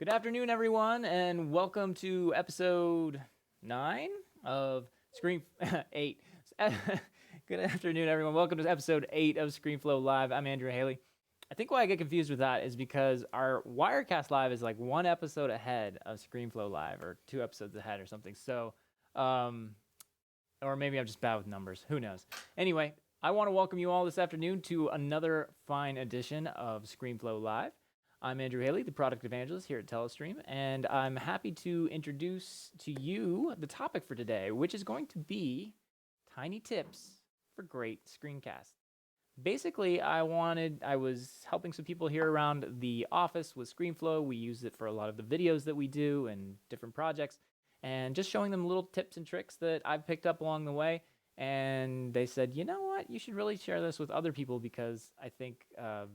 Good afternoon, everyone, and welcome to episode 9 of Screen 8. Good afternoon, everyone. Welcome to episode 8 of ScreenFlow Live. I'm Andrew Haley. I think why I get confused with that is because our Wirecast Live is like one episode ahead of ScreenFlow Live, or 2 episodes ahead or something. So, or maybe I'm just bad with numbers. Who knows? Anyway, I want to welcome you all this afternoon to another fine edition of ScreenFlow Live. I'm Andrew Haley, the product evangelist here at Telestream, and I'm happy to introduce to you the topic for today, which is going to be tiny tips for great screencasts. Basically, I was helping some people here around the office with ScreenFlow. We use it for a lot of the videos that we do and different projects, and just showing them little tips and tricks that I've picked up along the way. And they said, you know what, you should really share this with other people because I think, I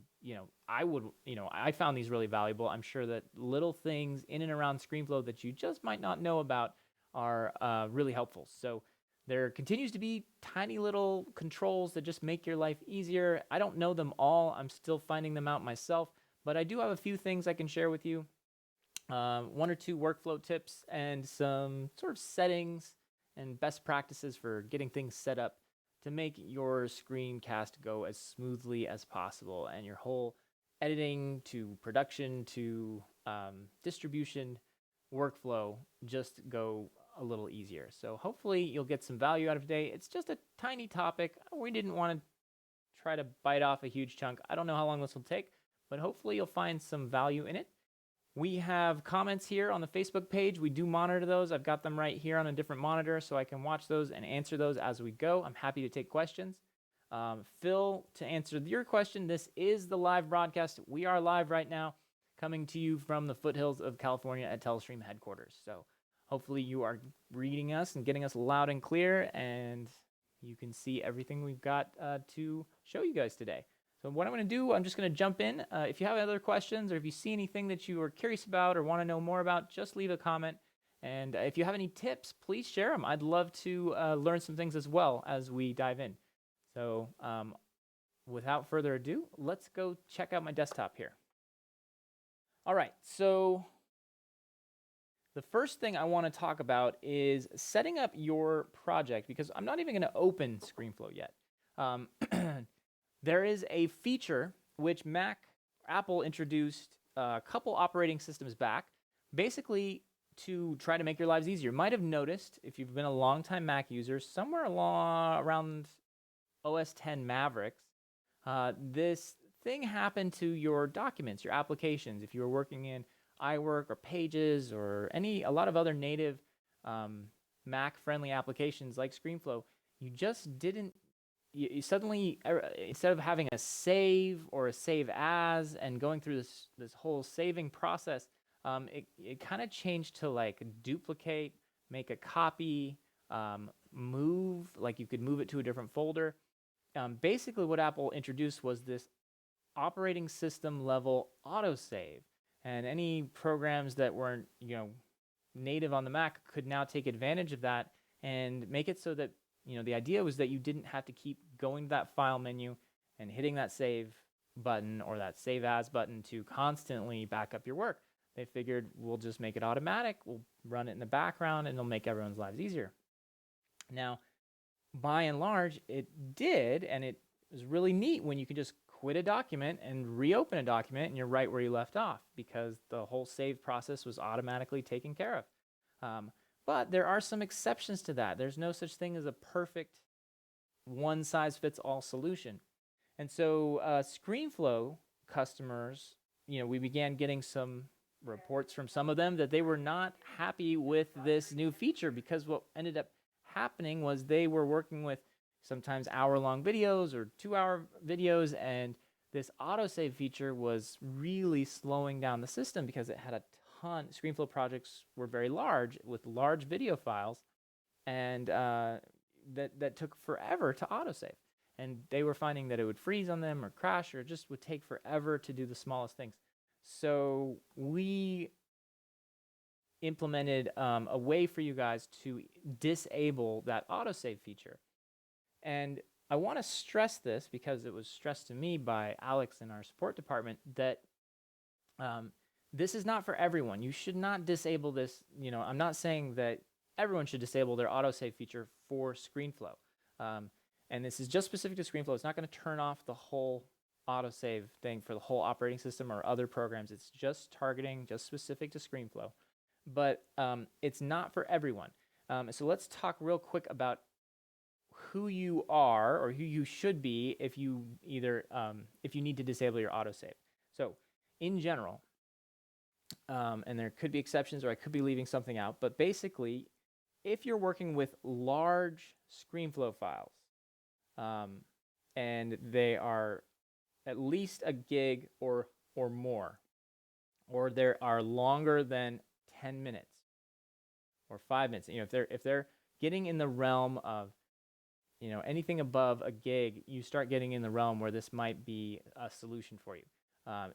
found these really valuable. I'm sure that little things in and around ScreenFlow that you just might not know about are really helpful. So there continues to be tiny little controls that just make your life easier. I don't know them all. I'm still finding them out myself, but I do have a few things I can share with you. 1 or 2 workflow tips and some sort of settings and best practices for getting things set up to make your screencast go as smoothly as possible and your whole editing to production to distribution workflow just go a little easier. So hopefully you'll get some value out of today. It's just a tiny topic. We didn't want to try to bite off a huge chunk. I don't know how long this will take, but hopefully you'll find some value in it. We have comments here on the Facebook page. We do monitor those. I've got them right here on a different monitor so I can watch those and answer those as we go. I'm happy to take questions. Phil, to answer your question, this is the live broadcast. We are live right now, coming to you from the foothills of California at Telestream headquarters. So hopefully you are reading us and getting us loud and clear, and you can see everything we've got to show you guys today. So what I'm going to do, I'm just going to jump in. If you have other questions or if you see anything that you are curious about or want to know more about, just leave a comment. And if you have any tips, please share them. I'd love to learn some things as well as we dive in. So without further ado, let's go check out my desktop here. All right, so the first thing I want to talk about is setting up your project, because I'm not even going to open ScreenFlow yet. There is a feature which Apple introduced a couple operating systems back, basically to try to make your lives easier. You might have noticed, if you've been a long-time Mac user, somewhere around OS X Mavericks, this thing happened to your documents, your applications. If you were working in iWork or Pages or a lot of other native Mac-friendly applications like ScreenFlow, you just didn't. You suddenly, instead of having a save or a save as and going through this whole saving process, it kind of changed to like duplicate, make a copy, move, like you could move it to a different folder. Basically what Apple introduced was this operating system level autosave, and any programs that weren't native on the Mac could now take advantage of that and make it so that the idea was that you didn't have to keep going to that file menu and hitting that save button or that save as button to constantly back up your work. They figured we'll just make it automatic, we'll run it in the background, and it'll make everyone's lives easier. Now, by and large, it did, and it was really neat when you could just quit a document and reopen a document and you're right where you left off because the whole save process was automatically taken care of. But there are some exceptions to that. There's no such thing as a perfect one-size-fits-all solution. And so ScreenFlow customers, we began getting some reports from some of them that they were not happy with this new feature because what ended up happening was they were working with sometimes hour-long videos or 2-hour videos, and this autosave feature was really slowing down the system because it had a ton. ScreenFlow projects were very large with large video files, and that took forever to autosave. And they were finding that it would freeze on them or crash, or it just would take forever to do the smallest things. So we implemented a way for you guys to disable that autosave feature. And I want to stress this because it was stressed to me by Alex in our support department that This is not for everyone. You should not disable this. I'm not saying that everyone should disable their autosave feature for ScreenFlow. And this is just specific to ScreenFlow. It's not going to turn off the whole autosave thing for the whole operating system or other programs. It's just targeting, just specific to ScreenFlow. But it's not for everyone. So let's talk real quick about who you are or who you should be if you if you need to disable your autosave. So in general, and there could be exceptions or I could be leaving something out, but basically, if you're working with large ScreenFlow files, and they are at least a gig or more, or they are longer than 10 minutes or 5 minutes, if they're getting in the realm of anything above a gig, you start getting in the realm where this might be a solution for you.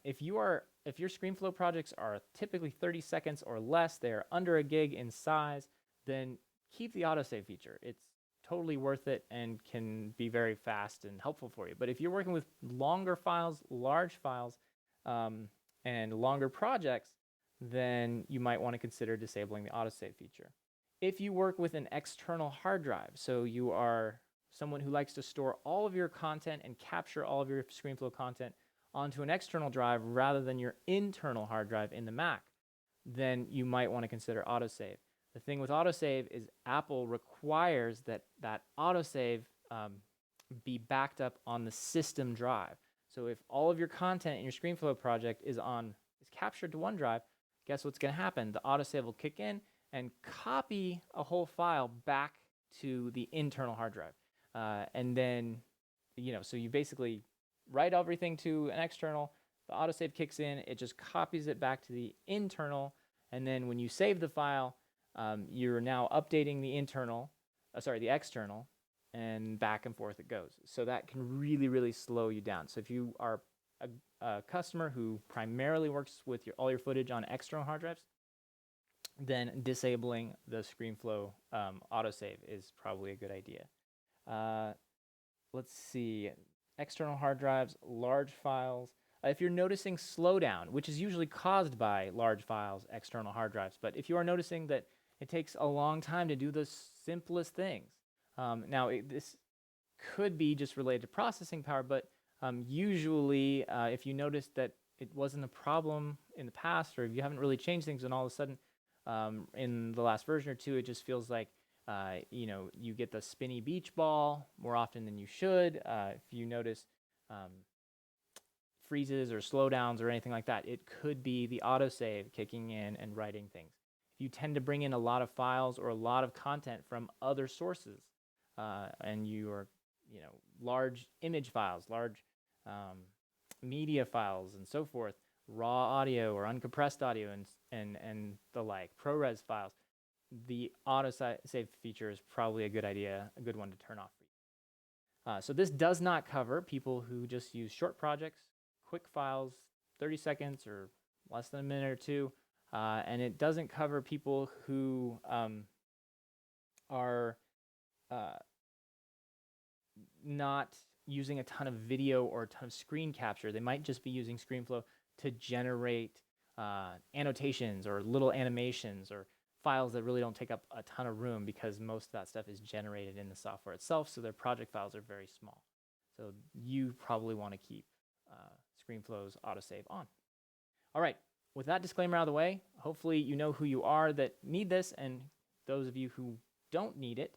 If your ScreenFlow projects are typically 30 seconds or less, they're under a gig in size, then keep the autosave feature. It's totally worth it and can be very fast and helpful for you. But if you're working with longer files, large files, and longer projects, then you might want to consider disabling the autosave feature. If you work with an external hard drive, so you are someone who likes to store all of your content and capture all of your ScreenFlow content onto an external drive rather than your internal hard drive in the Mac, then you might want to consider autosave. The thing with autosave is Apple requires that autosave be backed up on the system drive. So if all of your content in your ScreenFlow project is captured to OneDrive, guess what's going to happen? The autosave will kick in and copy a whole file back to the internal hard drive. And then, so you basically write everything to an external, the autosave kicks in, it just copies it back to the internal, and then when you save the file, you're now updating the external, and back and forth it goes. So that can really, really slow you down. So if you are a customer who primarily works with all your footage on external hard drives, then disabling the ScreenFlow autosave is probably a good idea. Let's see. External hard drives, large files. If you're noticing slowdown, which is usually caused by large files, external hard drives, but if you are noticing that it takes a long time to do the simplest things, this could be just related to processing power, but usually if you notice that it wasn't a problem in the past, or if you haven't really changed things and all of a sudden in the last version or two, it just feels like you get the spinny beach ball more often than you should. If you notice freezes or slowdowns or anything like that, it could be the autosave kicking in and writing things. If you tend to bring in a lot of files or a lot of content from other sources, and you are, large image files, large media files, and so forth, raw audio or uncompressed audio and the like, ProRes files, the autosave feature is probably a good one to turn off for you. So this does not cover people who just use short projects, quick files, 30 seconds or less than a minute or two, and it doesn't cover people who are not using a ton of video or a ton of screen capture. They might just be using ScreenFlow to generate annotations or little animations or files that really don't take up a ton of room, because most of that stuff is generated in the software itself, so their project files are very small. So you probably want to keep ScreenFlow's autosave on. All right, with that disclaimer out of the way, hopefully you know who you are that need this, and those of you who don't need it,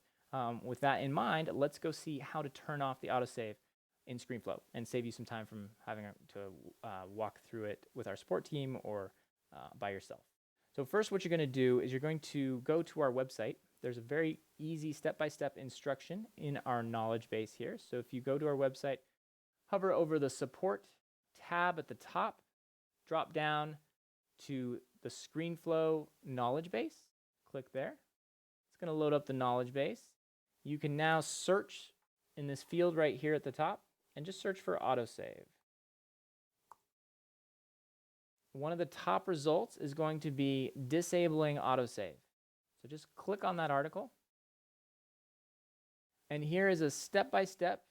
with that in mind, let's go see how to turn off the autosave in ScreenFlow and save you some time from having to walk through it with our support team or by yourself. So first, what you're going to do is you're going to go to our website. There's a very easy step-by-step instruction in our knowledge base here. So if you go to our website, hover over the support tab at the top, drop down to the ScreenFlow knowledge base, click there. It's going to load up the knowledge base. You can now search in this field right here at the top and just search for autosave. One of the top results is going to be disabling autosave. So just click on that article. And here is a step-by-step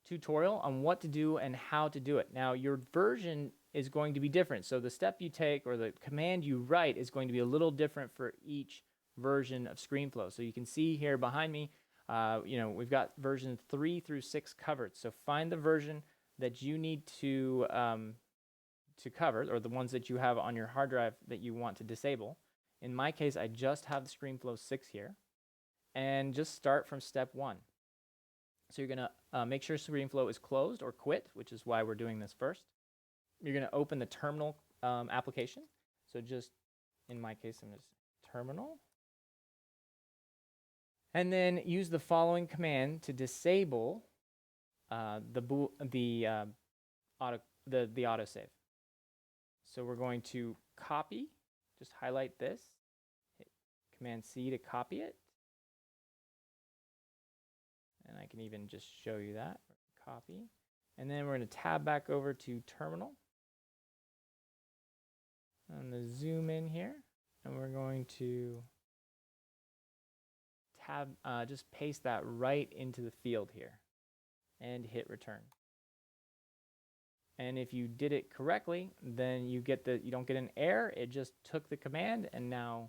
tutorial on what to do and how to do it. Now, your version is going to be different. So the step you take or the command you write is going to be a little different for each version of ScreenFlow. So you can see here behind me, we've got version 3 through 6 covered. So find the version that you need to cover, or the ones that you have on your hard drive that you want to disable. In my case, I just have the ScreenFlow 6 here, and just start from step 1. So you're going to make sure ScreenFlow is closed or quit, which is why we're doing this first. You're going to open the terminal application. So just, in my case, I'm just terminal. And then use the following command to disable the autosave. So we're going to copy, just highlight this, hit Command C to copy it. And I can even just show you that. Copy. And then we're going to tab back over to terminal. And the zoom in here. And we're going to just paste that right into the field here. And hit return. And if you did it correctly, then you don't get an error. It just took the command, and now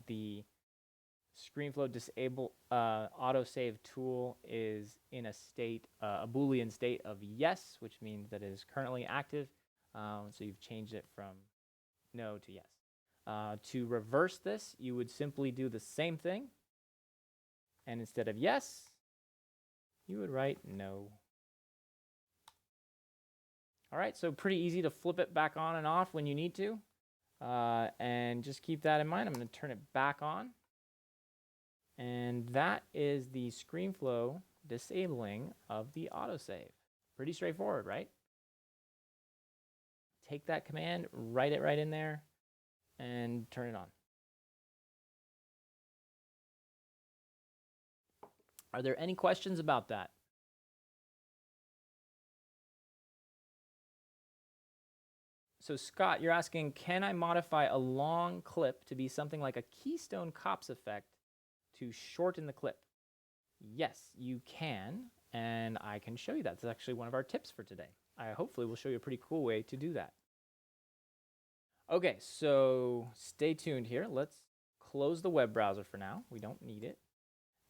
the ScreenFlow disable autosave tool is in a state, a Boolean state of yes, which means that it is currently active. So you've changed it from no to yes. To reverse this, you would simply do the same thing, and instead of yes, you would write no. All right, so pretty easy to flip it back on and off when you need to. And just keep that in mind. I'm going to turn it back on. And that is the ScreenFlow disabling of the autosave. Pretty straightforward, right? Take that command, write it right in there, and turn it on. Are there any questions about that? So Scott, you're asking, can I modify a long clip to be something like a Keystone Cops effect to shorten the clip? Yes, you can, and I can show you that. That's actually one of our tips for today. I hopefully will show you a pretty cool way to do that. Okay, so stay tuned here. Let's close the web browser for now. We don't need it.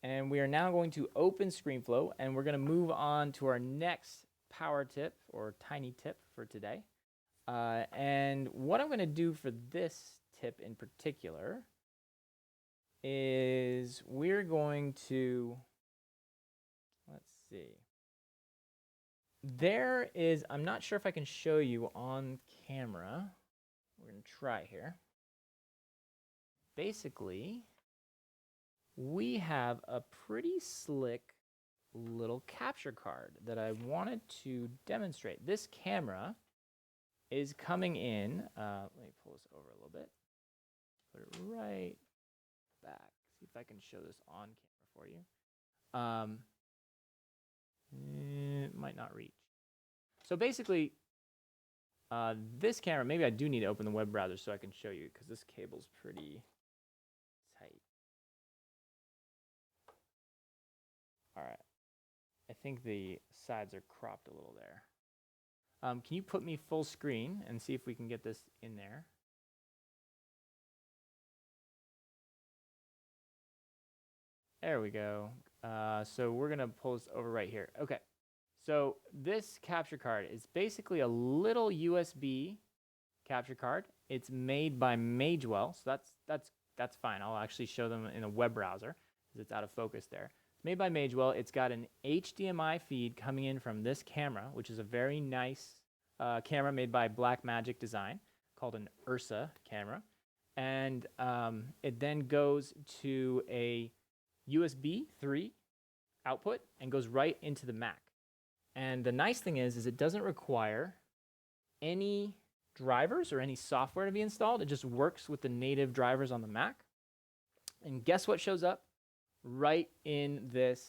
And we are now going to open ScreenFlow, and we're going to move on to our next power tip or tiny tip for today. And what I'm going to do for this tip in particular is we're going to, let's see. There is, I'm not sure if I can show you on camera. We're going to try here. Basically, we have a pretty slick little capture card that I wanted to demonstrate. This camera is coming in, let me pull this over a little bit, put it right back, see if I can show this on camera for you. It might not reach. So basically, this camera, maybe I do need to open the web browser so I can show you, because this cable's pretty tight. All right, I think the sides are cropped a little there. Can you put me full screen and see if we can get this in there? There we go. So we're going to pull this over right here. Okay. So this capture card is basically a little USB capture card. It's made by Magewell, so that's fine. I'll actually show them in a web browser because it's out of focus there. It's made by Magewell. It's got an HDMI feed coming in from this camera, which is a very nice camera made by Blackmagic Design called an Ursa camera. And it then goes to a USB 3 output and goes right into the Mac. And the nice thing is it doesn't require any drivers or any software to be installed. It just works with the native drivers on the Mac. And guess what shows up right in this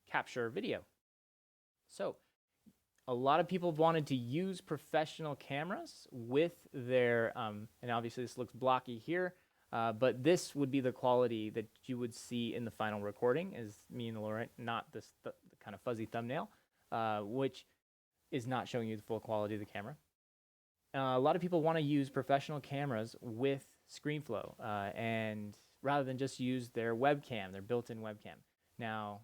capture video? So a lot of people have wanted to use professional cameras with their, and obviously this looks blocky here, but this would be the quality that you would see in the final recording, is me and Laurent, not this, the kind of fuzzy thumbnail, which is not showing you the full quality of the camera. A lot of people want to use professional cameras with ScreenFlow, and rather than just use their webcam, their built-in webcam. Now,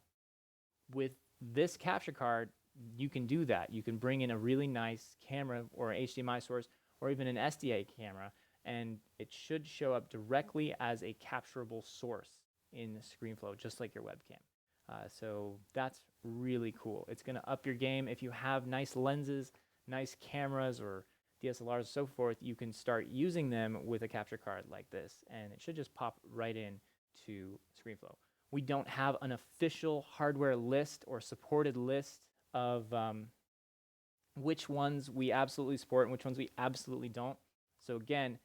with this capture card, you can do that. You can bring in a really nice camera or HDMI source or even an SDA camera, and it should show up directly as a capturable source in ScreenFlow, just like your webcam. So that's really cool. It's going to up your game. If you have nice lenses, nice cameras, or DSLRs and so forth, you can start using them with a capture card like this, and it should just pop right in to ScreenFlow. We don't have an official hardware list or supported list of which ones we absolutely support and which ones we absolutely don't. So again,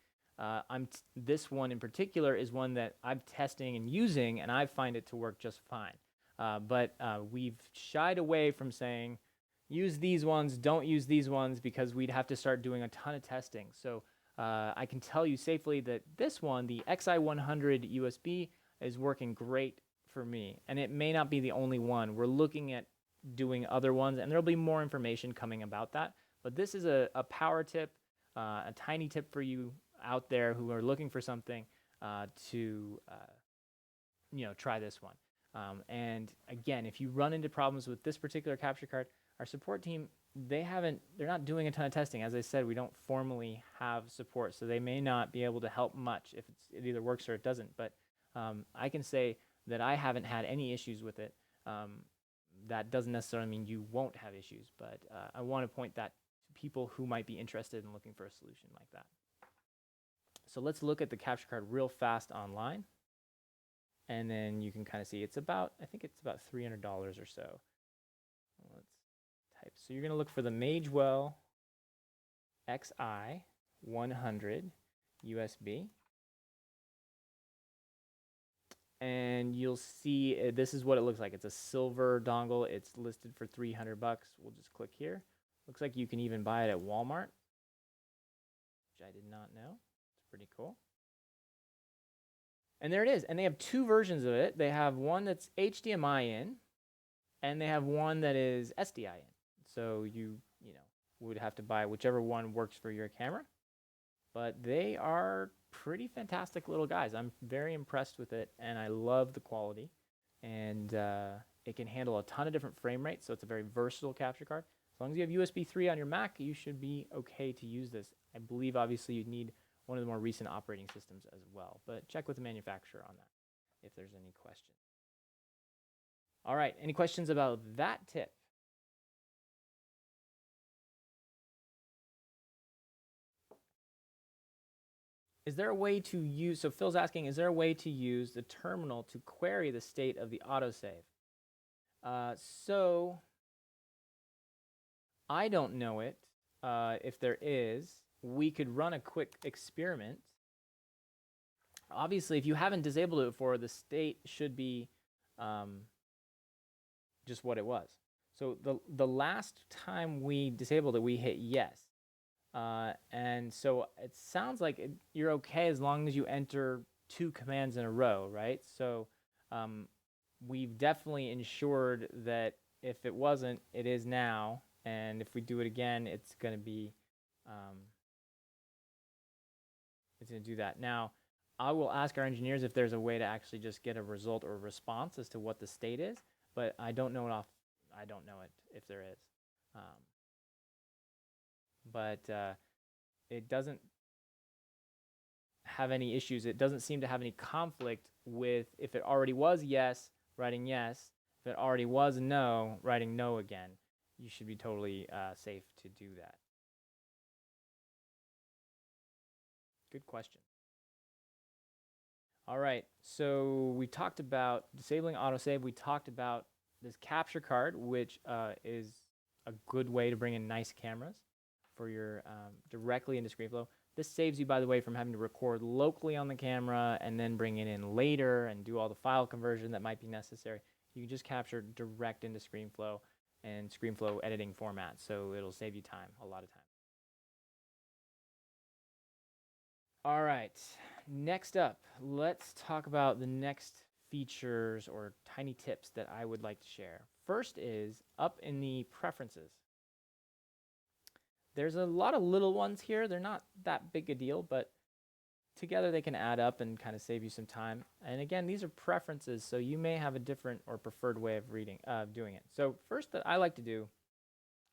this one in particular is one that I'm testing and using, and I find it to work just fine. But we've shied away from saying, use these ones, don't use these ones, because we'd have to start doing a ton of testing. So I can tell you safely that this one, the XI100 USB, is working great for me. And it may not be the only one. We're looking at doing other ones, and there'll be more information coming about that. But this is a power tip, a tiny tip for you out there who are looking for something to try this one. And again, if you run into problems with this particular capture card, our support team, they're not doing a ton of testing. As I said, we don't formally have support, so they may not be able to help much if it either works or it doesn't. But I can say that I haven't had any issues with it. That doesn't necessarily mean you won't have issues, but I want to point that to people who might be interested in looking for a solution like that. So let's look at the capture card real fast online. And then you can kind of see I think it's about $300 or so. Let's type. So you're going to look for the Magewell XI100 USB. And you'll see this is what it looks like. It's a silver dongle. It's listed for $300. We'll just click here. Looks like you can even buy it at Walmart, which I did not know. It's pretty cool. And there it is. And they have two versions of it. They have one that's HDMI in, and they have one that is SDI in. So you would have to buy whichever one works for your camera. But they are pretty fantastic little guys. I'm very impressed with it, and I love the quality. And it can handle a ton of different frame rates, so it's a very versatile capture card. As long as you have USB 3 on your Mac, you should be okay to use this. I believe, obviously, you'd need one of the more recent operating systems as well. But check with the manufacturer on that if there's any questions. All right, any questions about that tip? Is there a way to use, so Phil's asking, is there a way to use the terminal to query the state of the autosave? So I don't know it. If there is, we could run a quick experiment. Obviously, if you haven't disabled it before, the state should be just what it was. So the last time we disabled it, we hit yes. And so it sounds like you're okay as long as you enter 2 commands in a row, right? So we've definitely ensured that if it wasn't, it is now. And if we do it again, it's going to be, it's going to do that. Now, I will ask our engineers if there's a way to actually just get a result or a response as to what the state is, but I don't know it if there is. But it doesn't have any issues. It doesn't seem to have any conflict with if it already was yes, writing yes. If it already was no, writing no again. You should be totally safe to do that. Good question. All right, so we talked about disabling autosave. We talked about this capture card, which is a good way to bring in nice cameras for your directly into ScreenFlow. This saves you, by the way, from having to record locally on the camera and then bring it in later and do all the file conversion that might be necessary. You can just capture direct into ScreenFlow and ScreenFlow editing format, so it'll save you time, a lot of time. All right, next up, let's talk about the next features or tiny tips that I would like to share. First is up in the preferences. There's a lot of little ones here. They're not that big a deal, but together they can add up and kind of save you some time. And again, these are preferences, so you may have a different or preferred way of doing it. So first that I like to do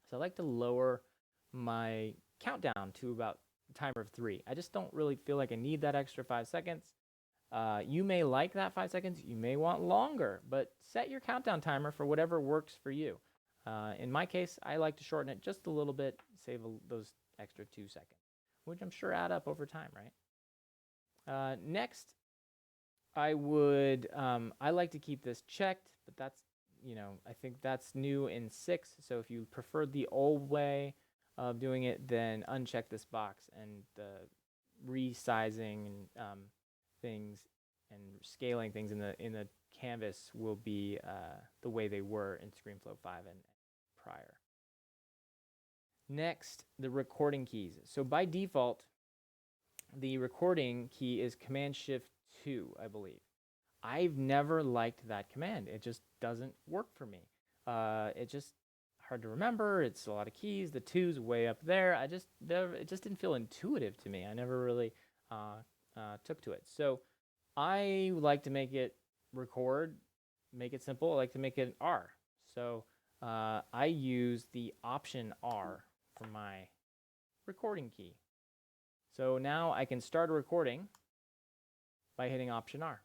is I like to lower my countdown to about a timer of 3. I just don't really feel like I need that extra 5 seconds. You may like that 5 seconds. You may want longer, but set your countdown timer for whatever works for you. In my case, I like to shorten it just a little bit, save those extra 2 seconds, which I'm sure add up over time, right? Next, I like to keep this checked, but that's, I think that's new in 6. So if you preferred the old way of doing it, then uncheck this box, and the resizing and things and scaling things in the canvas will be the way they were in ScreenFlow 5 and prior. Next, the recording keys. So by default, the recording key is Command-Shift-2, I believe. I've never liked that command. It just doesn't work for me. It's just hard to remember. It's a lot of keys. The 2's way up there. It just didn't feel intuitive to me. I never really took to it. So I like to make it record, make it simple. I like to make it an R. So I use the Option R for my recording key. So now I can start a recording by hitting Option R.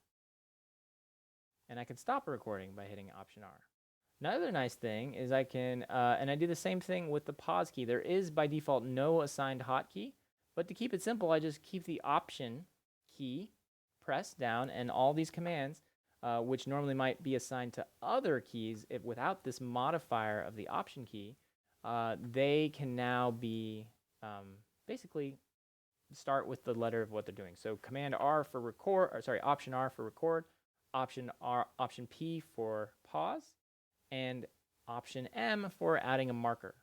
And I can stop a recording by hitting Option R. Another nice thing is I can, and I do the same thing with the pause key. There is by default no assigned hotkey, but to keep it simple, I just keep the Option key pressed down, and all these commands, which normally might be assigned to other keys without this modifier of the Option key, they can now be basically start with the letter of what they're doing. So Command R for record, or sorry, Option R for record, Option P for pause, and Option M for adding a marker.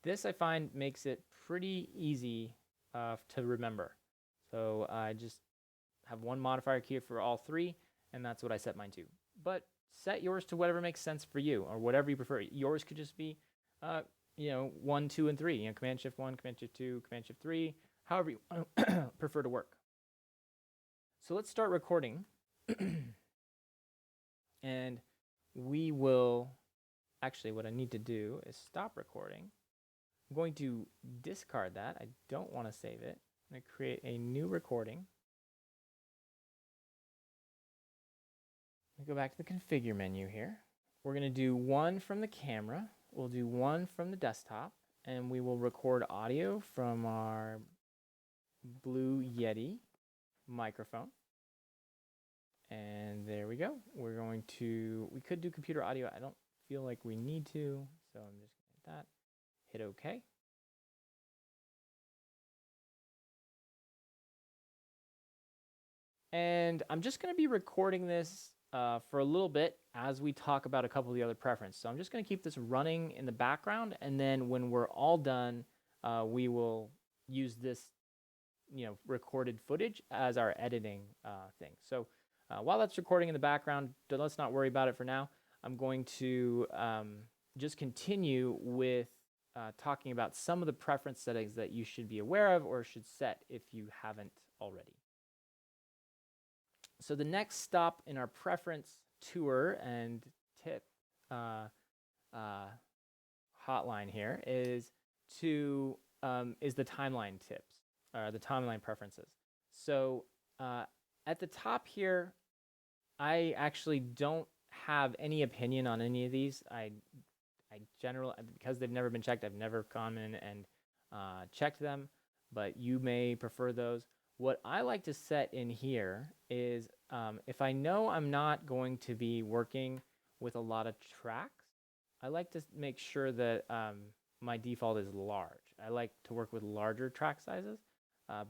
This I find makes it pretty easy to remember. So I just have one modifier key for all 3, and that's what I set mine to. But set yours to whatever makes sense for you, or whatever you prefer. Yours could just be 1, 2, and 3. Command-Shift-1, Command-Shift-2, Command-Shift-3, however you prefer to work. So let's start recording. And we will, actually what I need to do is stop recording. I'm going to discard that. I don't want to save it. I'm going to create a new recording. Go back to the configure menu here. We're going to do one from the camera. We'll do one from the desktop, and we will record audio from our Blue Yeti microphone. And there we go. We could do computer audio. I don't feel like we need to, so I'm just going to hit that. Hit OK. And I'm just going to be recording this for a little bit as we talk about a couple of the other preferences. So I'm just going to keep this running in the background, and then when we're all done, we will use this recorded footage as our editing thing. So while that's recording in the background, let's not worry about it for now. I'm going to just continue with talking about some of the preference settings that you should be aware of or should set if you haven't already. So the next stop in our preference tour and tip hotline here is the timeline tips, or the timeline preferences. So at the top here, I actually don't have any opinion on any of these. I generally, because they've never been checked, I've never gone in and checked them, but you may prefer those. What I like to set in here is if I know I'm not going to be working with a lot of tracks, I like to make sure that my default is large. I like to work with larger track sizes,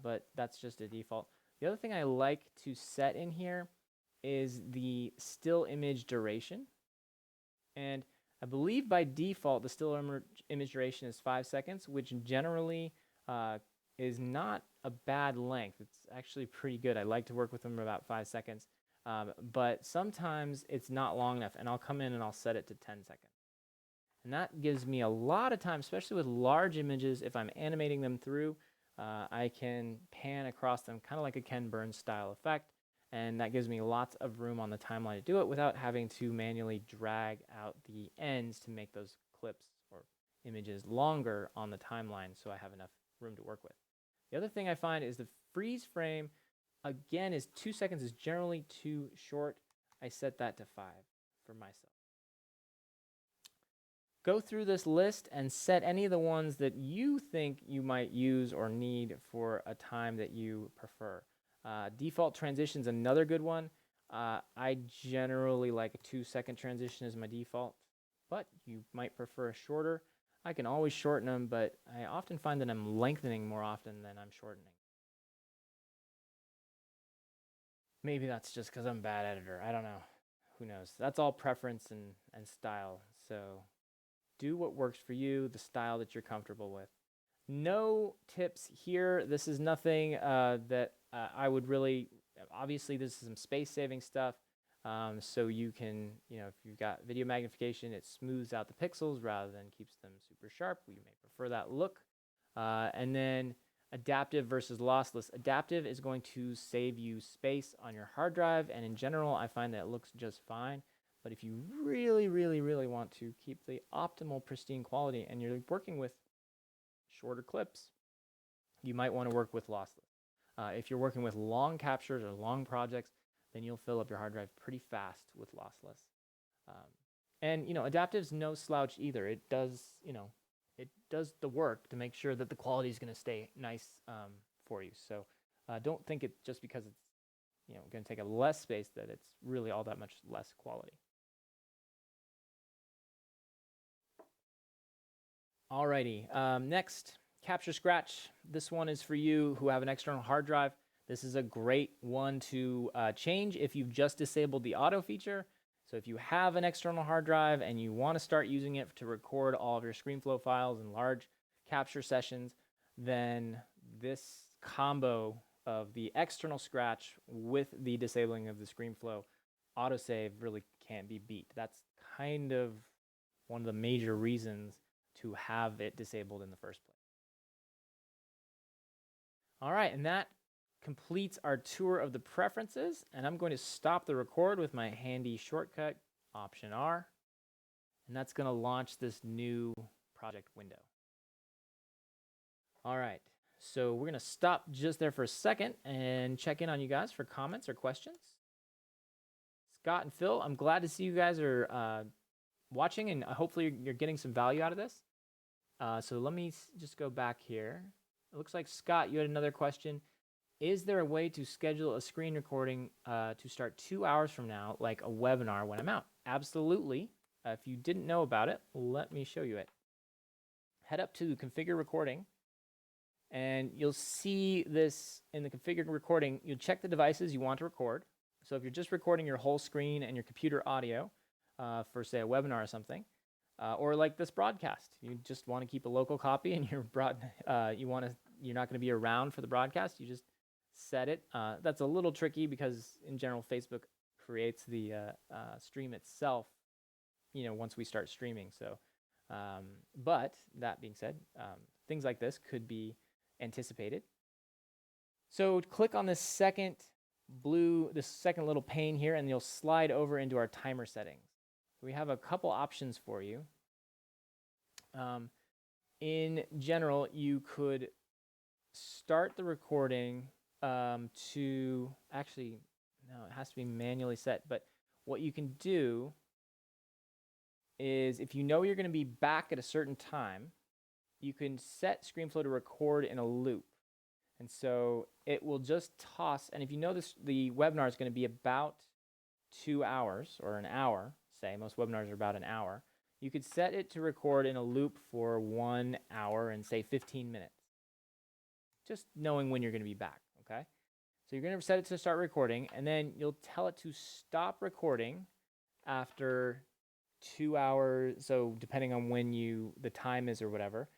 but that's just a default. The other thing I like to set in here is the still image duration. And I believe by default, the still image duration is 5 seconds, which generally is not a bad length. It's actually pretty good. I like to work with them about 5 seconds. But sometimes it's not long enough, and I'll come in and I'll set it to 10 seconds. And that gives me a lot of time, especially with large images. If I'm animating them through, I can pan across them kind of like a Ken Burns style effect. And that gives me lots of room on the timeline to do it without having to manually drag out the ends to make those clips or images longer on the timeline so I have enough room to work with. The other thing I find is the freeze frame, again, is 2 seconds is generally too short. I set that to 5 for myself. Go through this list and set any of the ones that you think you might use or need for a time that you prefer. Default transition is another good one. I generally like a 2-second transition as my default, but you might prefer a shorter. I can always shorten them, but I often find that I'm lengthening more often than I'm shortening. Maybe that's just because I'm a bad editor. I don't know. Who knows? That's all preference and style. So do what works for you, the style that you're comfortable with. No tips here. This is nothing that I would really, obviously this is some space-saving stuff. So you can, if you've got video magnification, it smooths out the pixels rather than keeps them super sharp. You may prefer that look. And then adaptive versus lossless. Adaptive is going to save you space on your hard drive, and in general, I find that it looks just fine. But if you really, really, really want to keep the optimal pristine quality and you're working with shorter clips, you might want to work with lossless. If you're working with long captures or long projects, then you'll fill up your hard drive pretty fast with lossless. And adaptive's no slouch either. It does, it does the work to make sure that the quality is going to stay nice for you. So don't think it just because it's going to take up less space that it's really all that much less quality. Alrighty, next, Capture Scratch. This one is for you who have an external hard drive. This is a great one to change if you've just disabled the auto feature. So if you have an external hard drive and you want to start using it to record all of your ScreenFlow files and large capture sessions, then this combo of the external scratch with the disabling of the ScreenFlow autosave really can't be beat. That's kind of one of the major reasons to have it disabled in the first place. All right, and that completes our tour of the preferences, and I'm going to stop the record with my handy shortcut, Option R, and that's going to launch this new project window. All right, so we're going to stop just there for a second and check in on you guys for comments or questions. Scott and Phil, I'm glad to see you guys are watching, and hopefully you're getting some value out of this. So let me just go back here. It looks like, Scott, you had another question. Is there a way to schedule a screen recording to start 2 hours from now, like a webinar when I'm out? Absolutely. If you didn't know about it, let me show you it. Head up to Configure Recording, and you'll see this in the Configure Recording. You'll check the devices you want to record. So if you're just recording your whole screen and your computer audio for, say, a webinar or something, or like this broadcast, you just want to keep a local copy and you're not going to be around for the broadcast, you just set it. That's a little tricky because in general Facebook creates the stream itself once we start streaming. So but that being said, things like this could be anticipated. So click on this second little pane here, and you'll slide over into our timer settings. We have a couple options for you. In general, you could start the recording it has to be manually set. But what you can do is, if you know you're going to be back at a certain time, you can set ScreenFlow to record in a loop. And so it will just toss, and if you know the webinar is going to be about 2 hours or an hour, say, most webinars are about an hour, you could set it to record in a loop for 1 hour and say 15 minutes. Just knowing when you're going to be back, okay? So you're going to set it to start recording, and then you'll tell it to stop recording after 2 hours, so depending on when the time is or whatever,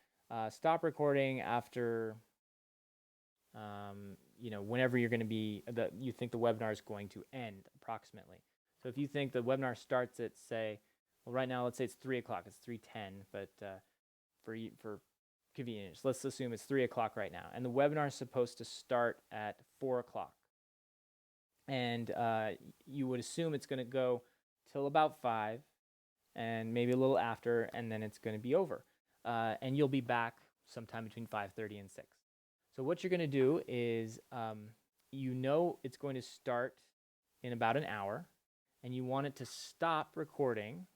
stop recording after whenever you're going to be, you think the webinar is going to end approximately. So if you think the webinar starts at, say, well, right now, let's say it's 3 o'clock, it's 3:10, but for convenience, let's assume it's 3 o'clock right now, and the webinar is supposed to start at 4 o'clock. And you would assume it's going to go till about 5 and maybe a little after, and then it's going to be over. And you'll be back sometime between 5:30 and 6. So what you're going to do is it's going to start in about an hour, and you want it to stop recording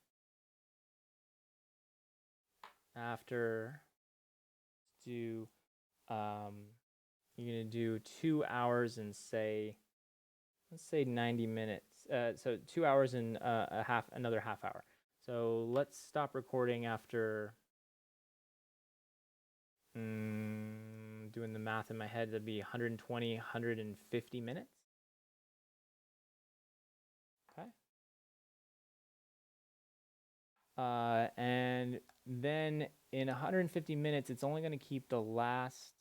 after you're going to do 2 hours and let's say 90 minutes. So 2 hours and another half hour. So let's stop recording after, doing the math in my head, that'd be 120, 150 minutes. Okay. And then in 150 minutes, it's only going to keep the last,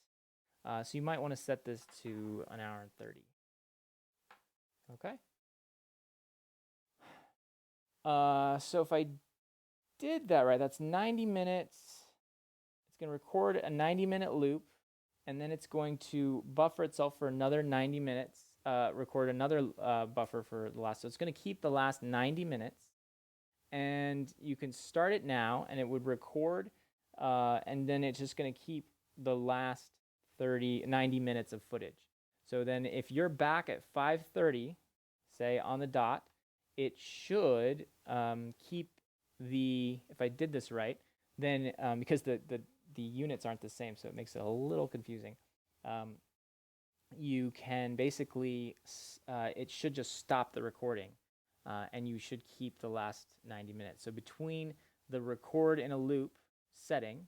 so you might want to set this to an hour and 30. Okay. So if I did that right, that's 90 minutes. It's going to record a 90-minute loop, and then it's going to buffer itself for another 90 minutes, record another buffer for the last. So it's going to keep the last 90 minutes, and you can start it now, and it would record, and then it's just going to keep the last 90 minutes of footage. So then if you're back at 5:30, say on the dot, it should keep if I did this right, then because the units aren't the same, so it makes it a little confusing. You can basically, it should just stop the recording, and you should keep the last 90 minutes. So between the record in a loop setting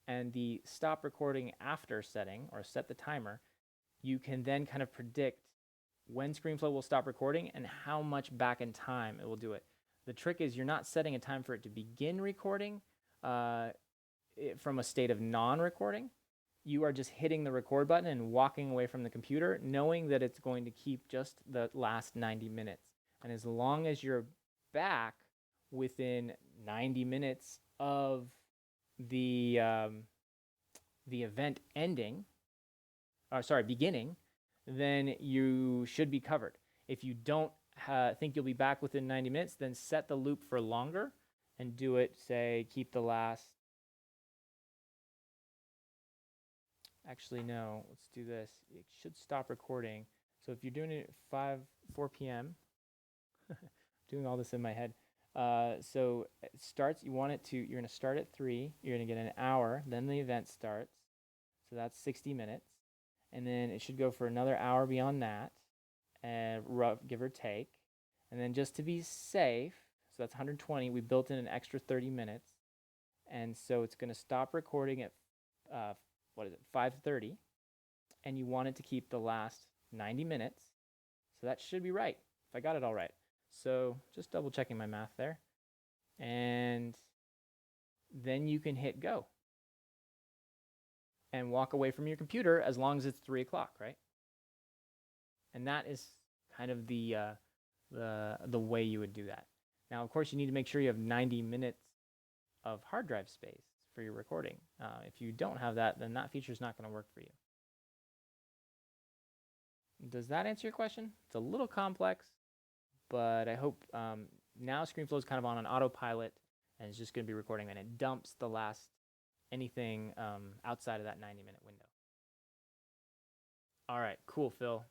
and the stop recording after setting, or set the timer, you can then kind of predict when ScreenFlow will stop recording and how much back in time it will do it. The trick is you're not setting a time for it to begin recording from a state of non-recording. You are just hitting the record button and walking away from the computer, knowing that it's going to keep just the last 90 minutes. And as long as you're back within 90 minutes of the event beginning, then you should be covered. If you don't think you'll be back within 90 minutes, then set the loop for longer and do it, say, keep the last, actually no, let's do this. It should stop recording. So if you're doing it at 4 p.m., doing all this in my head, so it starts, you're going to start at 3, you're going to get an hour, then the event starts, so that's 60 minutes. And then it should go for another hour beyond that, give or take. And then just to be safe, so that's 120, we built in an extra 30 minutes. And so it's going to stop recording at, 5:30. And you want it to keep the last 90 minutes. So that should be right, if I got it all right. So just double checking my math there. And then you can hit go and walk away from your computer as long as it's 3 o'clock, right? And that is kind of the way you would do that. Now, of course, you need to make sure you have 90 minutes of hard drive space for your recording. If you don't have that, then that feature is not going to work for you. Does that answer your question? It's a little complex, but I hope now ScreenFlow is kind of on an autopilot, and it's just going to be recording, and it dumps the last anything outside of that 90-minute window. All right, cool, Phil.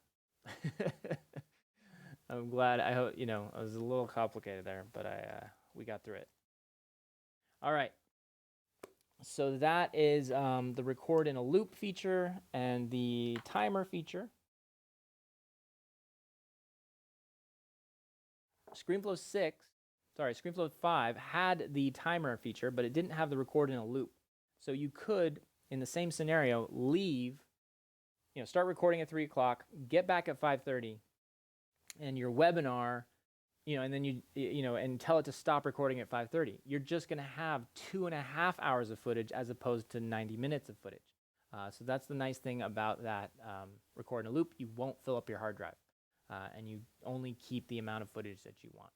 I'm glad. I hope, it was a little complicated there, but we got through it. All right. So that is the record in a loop feature and the timer feature. ScreenFlow 5 had the timer feature, but it didn't have the record in a loop. So you could, in the same scenario, leave, start recording at 3 o'clock, get back at 5:30, and your webinar, and then and tell it to stop recording at 5:30. You're just going to have 2.5 hours of footage as opposed to 90 minutes of footage. So that's the nice thing about that record in a loop. You won't fill up your hard drive, and you only keep the amount of footage that you want.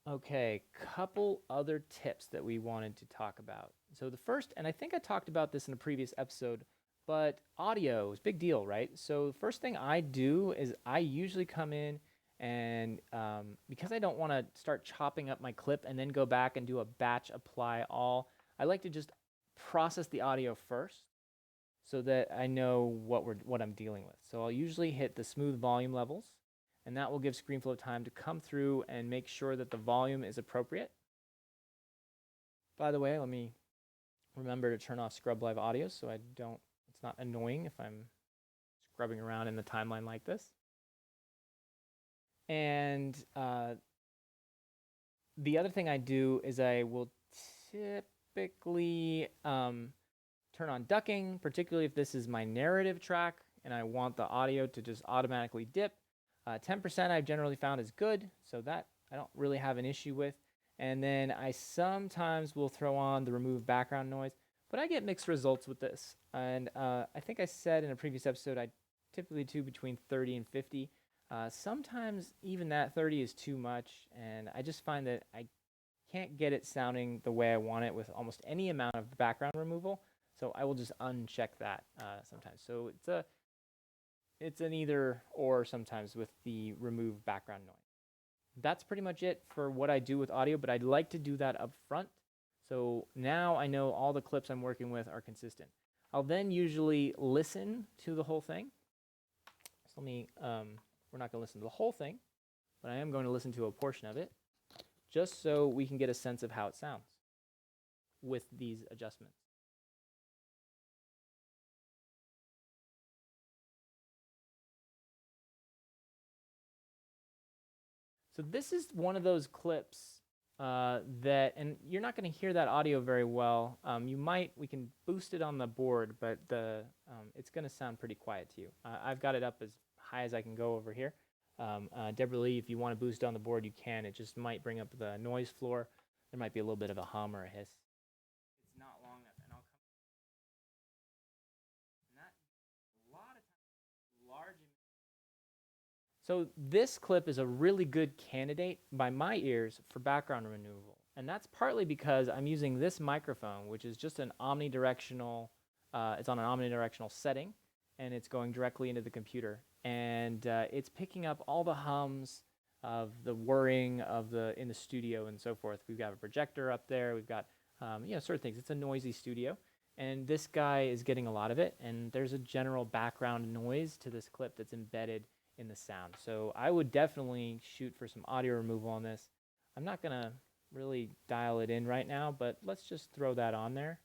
Okay, couple other tips that we wanted to talk about. So the first, and I think I talked about this in a previous episode, but audio is a big deal, right? So the first thing I do is I usually come in and because I don't want to start chopping up my clip and then go back and do a batch apply all, I like to just process the audio first so that I know what I'm dealing with. So I'll usually hit the smooth volume levels, and that will give ScreenFlow time to come through and make sure that the volume is appropriate. By the way, let me remember to turn off Scrub Live Audio so it's not annoying if I'm scrubbing around in the timeline like this. And the other thing I do is I will typically turn on ducking, particularly if this is my narrative track and I want the audio to just automatically dip. 10% I've generally found is good, so that I don't really have an issue with. And then I sometimes will throw on the remove background noise, but I get mixed results with this. And I think I said in a previous episode I typically do between 30 and 50. Sometimes even that 30 is too much, and I just find that I can't get it sounding the way I want it with almost any amount of background removal, so I will just uncheck that sometimes. So it's an either or sometimes with the remove background noise. That's pretty much it for what I do with audio, but I'd like to do that up front. So now I know all the clips I'm working with are consistent. I'll then usually listen to the whole thing. So we're not going to listen to the whole thing, but I am going to listen to a portion of it just so we can get a sense of how it sounds with these adjustments. So this is one of those clips that, and you're not going to hear that audio very well. We can boost it on the board, but it's going to sound pretty quiet to you. I've got it up as high as I can go over here. Deborah Lee, if you want to boost it on the board, you can. It just might bring up the noise floor. There might be a little bit of a hum or a hiss. It's not long enough, and I'll come. And that a lot of times large. So this clip is a really good candidate by my ears for background removal. And that's partly because I'm using this microphone, which is just an omnidirectional, it's on an omnidirectional setting, and it's going directly into the computer. And it's picking up all the hums of the whirring in the studio and so forth. We've got a projector up there. We've got, sort of things. It's a noisy studio. And this guy is getting a lot of it. And there's a general background noise to this clip that's embedded in the sound. So I would definitely shoot for some audio removal on this. I'm not going to really dial it in right now, but let's just throw that on there.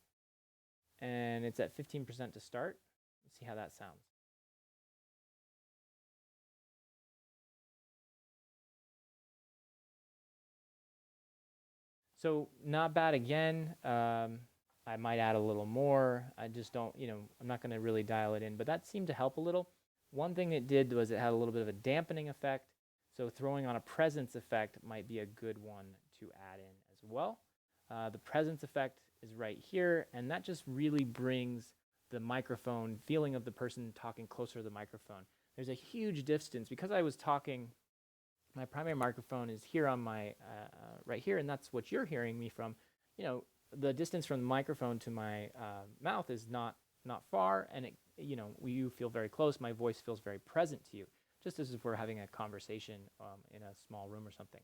And it's at 15% to start. Let's see how that sounds. So not bad again. I might add a little more. I just don't, I'm not going to really dial it in, but that seemed to help a little. One thing it did was it had a little bit of a dampening effect. So throwing on a presence effect might be a good one to add in as well. The presence effect is right here, and that just really brings the microphone feeling of the person talking closer to the microphone. There's a huge distance because I was talking. My primary microphone is here on my right here, and that's what you're hearing me from. The distance from the microphone to my mouth is not far, and you feel very close. My voice feels very present to you, just as if we're having a conversation in a small room or something.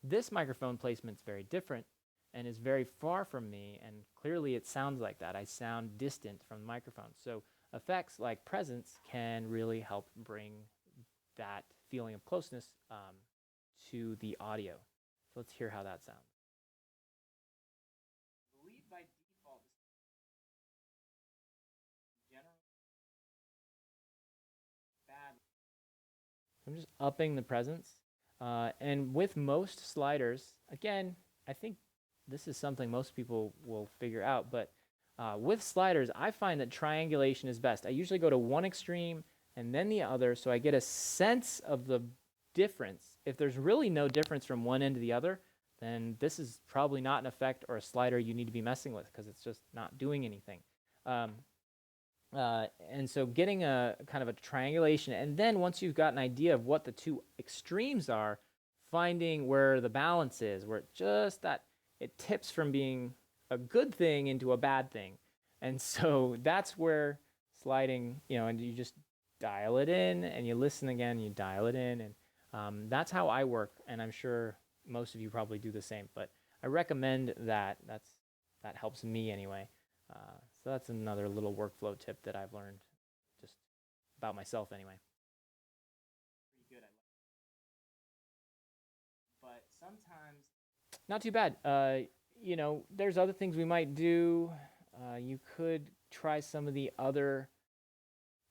This microphone placement is very different and is very far from me, and clearly it sounds like that. I sound distant from the microphone. So effects like presence can really help bring that feeling of closeness to the audio. So let's hear how that sounds. I believe by default, general bad. I'm just upping the presence. And with most sliders, again, I think this is something most people will figure out, but with sliders, I find that triangulation is best. I usually go to one extreme and then the other, so I get a sense of the difference. If there's really no difference from one end to the other, then this is probably not an effect or a slider you need to be messing with, because it's just not doing anything. And so getting a kind of a triangulation, and then once you've got an idea of what the two extremes are, finding where the balance is, where it tips from being a good thing into a bad thing. And so that's where sliding, and you just dial it in and you listen again, and you dial it in, and that's how I work, and I'm sure most of you probably do the same, but I recommend that. That helps me anyway. So that's another little workflow tip that I've learned just about myself anyway. Pretty good. But sometimes not too bad. There's other things we might do. You could try some of the other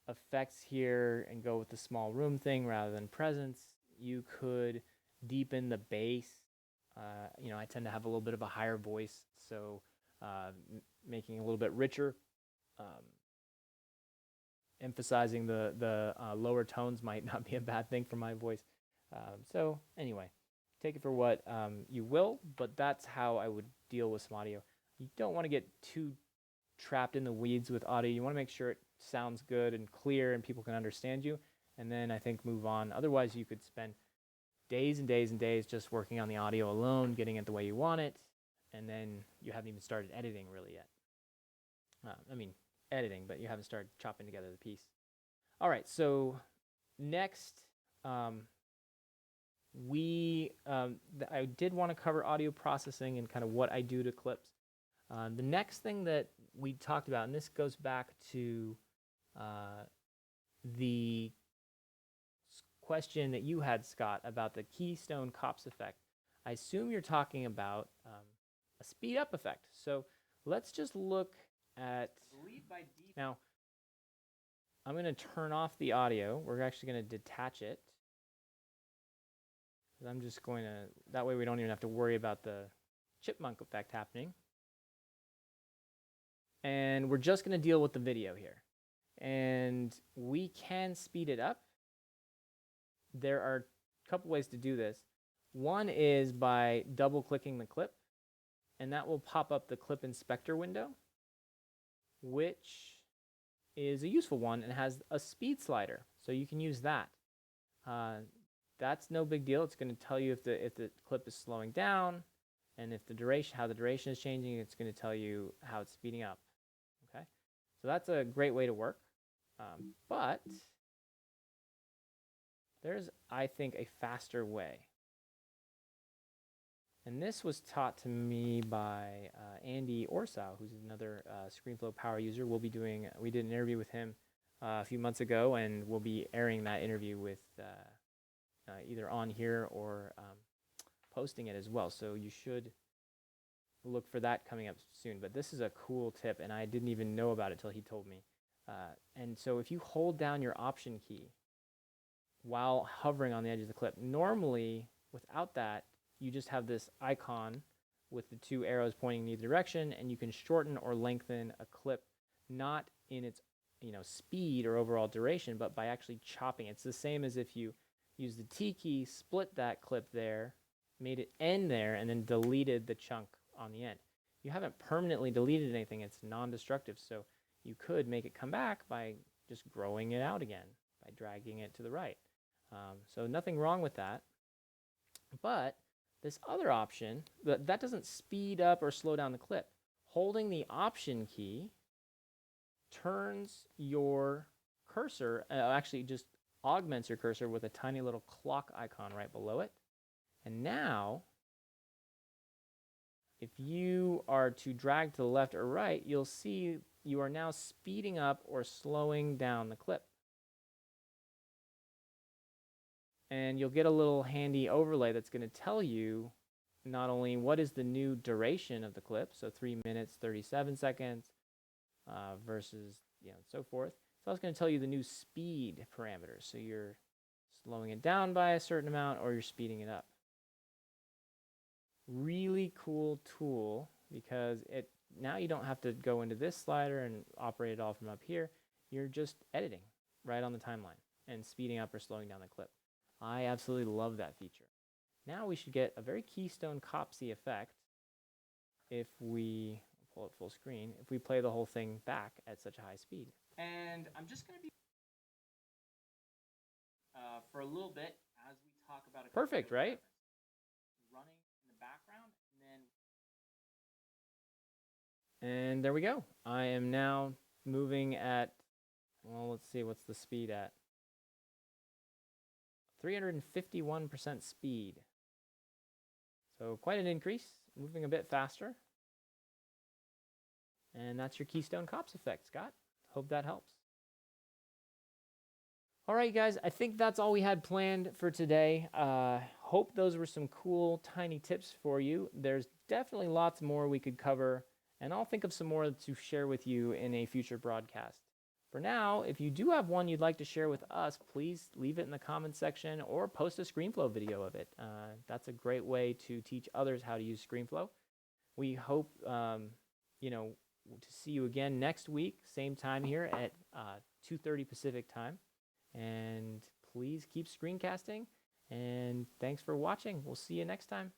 effects here and go with the small room thing rather than presence. You could deepen the bass. I tend to have a little bit of a higher voice, so making it a little bit richer, emphasizing the lower tones might not be a bad thing for my voice. So anyway, take it for what you will, but that's how I would deal with some audio. You don't want to get too trapped in the weeds with audio. You want to make sure it sounds good and clear and people can understand you, and then I think move on. Otherwise, you could spend days and days and days just working on the audio alone, getting it the way you want it, and then you haven't even started editing really yet. Editing, but you haven't started chopping together the piece. All right, so next, I did want to cover audio processing and kind of what I do to clips. The next thing that we talked about, and this goes back to the question that you had, Scott, about the Keystone Cops effect. I assume you're talking about a speed up effect. So let's just look at, now I'm going to turn off the audio. We're actually going to detach it. I'm just going to, that way we don't even have to worry about the chipmunk effect happening. And we're just going to deal with the video here. And we can speed it up. There are a couple ways to do this. One is by double-clicking the clip, and that will pop up the clip inspector window, which is a useful one and has a speed slider, so you can use that. That's no big deal. It's going to tell you if the clip is slowing down, and if how the duration is changing. It's going to tell you how it's speeding up. Okay, so that's a great way to work. But there's, I think, a faster way. And this was taught to me by Andy Orsau, who's another ScreenFlow power user. We did an interview with him a few months ago, and we'll be airing that interview with either on here or posting it as well. So you should look for that coming up soon. But this is a cool tip, and I didn't even know about it till he told me. And so if you hold down your Option key while hovering on the edge of the clip, normally without that, you just have this icon with the two arrows pointing in either direction, and you can shorten or lengthen a clip, not in its speed or overall duration, but by actually chopping. It's the same as if you use the T key, split that clip there, made it end there, and then deleted the chunk on the end. You haven't permanently deleted anything. It's non-destructive, so you could make it come back by just growing it out again, by dragging it to the right. So nothing wrong with that. But this other option, that doesn't speed up or slow down the clip. Holding the Option key turns your cursor, actually just augments your cursor with a tiny little clock icon right below it. And now, if you are to drag to the left or right, you'll see you are now speeding up or slowing down the clip. And you'll get a little handy overlay that's going to tell you not only what is the new duration of the clip, so 3 minutes, 37 seconds versus, so forth. It's also going to tell you the new speed parameters. So you're slowing it down by a certain amount or you're speeding it up. Really cool tool, because now you don't have to go into this slider and operate it all from up here. You're just editing right on the timeline and speeding up or slowing down the clip. I absolutely love that feature. Now we should get a very keystone copsy effect if we pull it full screen, if we play the whole thing back at such a high speed. And I'm just going to be for a little bit as we talk about a perfect, right? Running in the background, and there we go. I am now moving at, well, let's see, what's the speed at? 351% speed. So quite an increase, moving a bit faster. And that's your keystone cops effect, Scott. Hope that helps. All right, guys, I think that's all we had planned for today. Hope those were some cool, tiny tips for you. There's definitely lots more we could cover, and I'll think of some more to share with you in a future broadcast. For now, if you do have one you'd like to share with us, please leave it in the comments section or post a ScreenFlow video of it. That's a great way to teach others how to use ScreenFlow. We hope, to see you again next week, same time here at 2:30 Pacific time. And please keep screencasting. And thanks for watching. We'll see you next time.